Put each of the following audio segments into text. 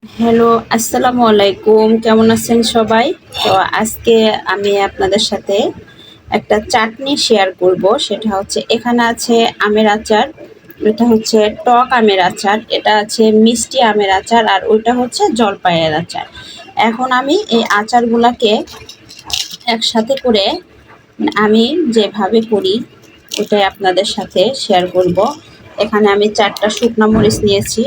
Hello, আসসালামু আলাইকুম। কেমন আছেন সবাই? তো আজকে আমি আপনাদের সাথে একটা চাটনি শেয়ার করব। সেটা হচ্ছে এখানে আছে আমের আচার, এটা হচ্ছে টক আমের আচার, এটা আছে মিষ্টি আমের আচার, আর ওইটা হচ্ছে জলপাইয়ের আচার। এখন আমি এই আচারগুলাকে একসাথে করে আমি যেভাবে করি ওটাই আপনাদের সাথে শেয়ার করব। এখানে আমি 4টা শুকনা মরিচ নিয়েছি,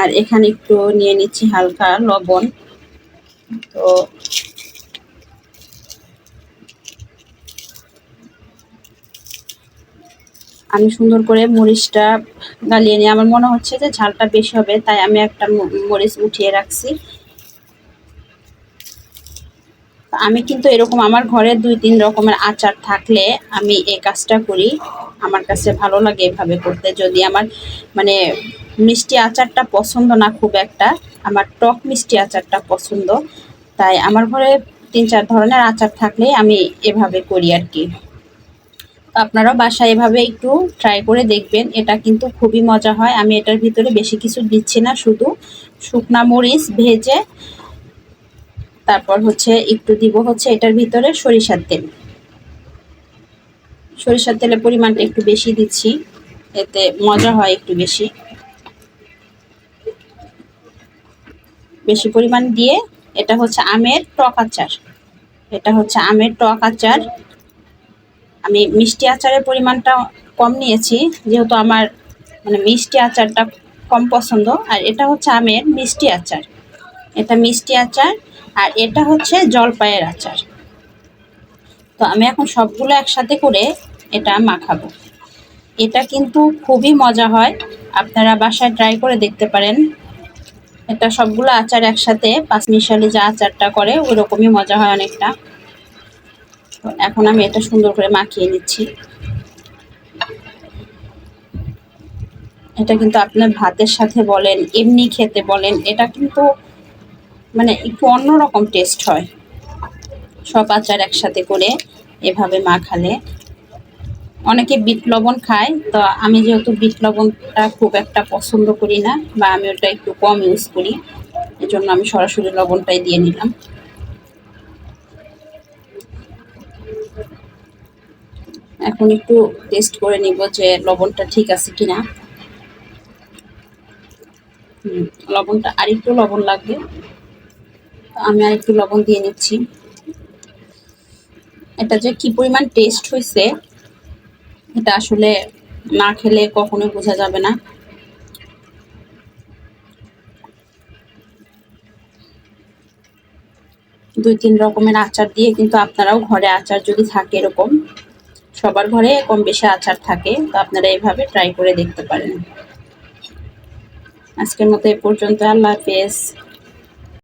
আর এখানে একটু নিয়ে নিচ্ছি হালকা লবণ। তো আমি সুন্দর করে মরিচটা গালিয়ে নিয়ে আমার মনে হচ্ছে যে ঝালটা বেশি হবে, তাই আমি একটা মরিচ উঠিয়ে রাখছি। আমি কিন্তু এরকম আমার ঘরে 2-3 রকমের আচার থাকলে আমি এই কাজটা করি। আমার কাছে ভালো লাগে এভাবে করতে। যদি আমার মানে মিষ্টি আচারটা পছন্দ না খুব একটা, আমার টক মিষ্টি আচারটা পছন্দ, তাই আমার ঘরে 3-4 ধরনের আচার থাকলে আমি এভাবে করি আর কি। তো আপনারাও বাসায় এভাবে একটু ট্রাই করে দেখবেন, এটা কিন্তু খুবই মজা হয়। আমি এটার ভিতরে বেশি কিছু দিচ্ছি না, শুধু শুকনা মরিচ ভেজে তারপর হচ্ছে একটু দিব হচ্ছে এটার ভিতরে সরিষার তেল। সরিষার তেলের পরিমাণটা একটু বেশি দিচ্ছি, এতে মজা হয় একটু বেশি বেশি পরিমাণ দিয়ে। এটা হচ্ছে আমের টক আচার, এটা হচ্ছে আমের টক আচার। আমি মিষ্টি আচারের পরিমাণটা কম নিয়েছি, যেহেতু আমার মিষ্টি আচারটা কম পছন্দ। আর এটা হচ্ছে আমের মিষ্টি আচার, এটা মিষ্টি আচার, আর এটা হচ্ছে জলপাইয়ের আচার। তো আমি এখন সবগুলো একসাথে করে এটা মাখাবো। এটা কিন্তু খুবই মজা হয়, আপনারা বাসায় ট্রাই করে দেখতে পারেন। এটা সবগুলো আচার একসাথে পাঁচমিশালি যে আচারটা করে ওই রকমই মজা হয় অনেকটা। তো এখন আমি এটা সুন্দর করে মাখিয়ে নিচ্ছি। এটা কিন্তু আপনার ভাতের সাথে বলেন, এমনি খেতে বলেন, এটা কিন্তু একটু অন্যরকম টেস্ট হয় সব আচার একসাথে করে এভাবে মাখালে। অনেকে বিট লবণ খায়, তো আমি যেহেতু বিট লবণটা খুব একটা পছন্দ করি না, বা আমি ওটা একটু কম ইউজ করি, এজন্য আমি সরাসরি লবণটাই দিয়ে নিলাম। এখন একটু টেস্ট করে নিব যে লবণটা ঠিক আছে কিনা। লবণটা আরেকটু লবণ লাগবে, আমি আরেকটু লবণ দিয়ে নিচ্ছি। এটা যে কি পরিমাণ টেস্ট হয়েছে এটা আসলে না খেলে কখনোই বোঝা যাবে না। দুই তিন রকমের আচার দিয়ে কিন্তু আপনারাও ঘরে আচার যদি থাকে এরকম, সবার ঘরে কম বেশি আচার থাকে, তো আপনারা এইভাবে ট্রাই করে দেখতে পারেন। আজকের মতো এ পর্যন্ত, আল্লাহ হাফেজ।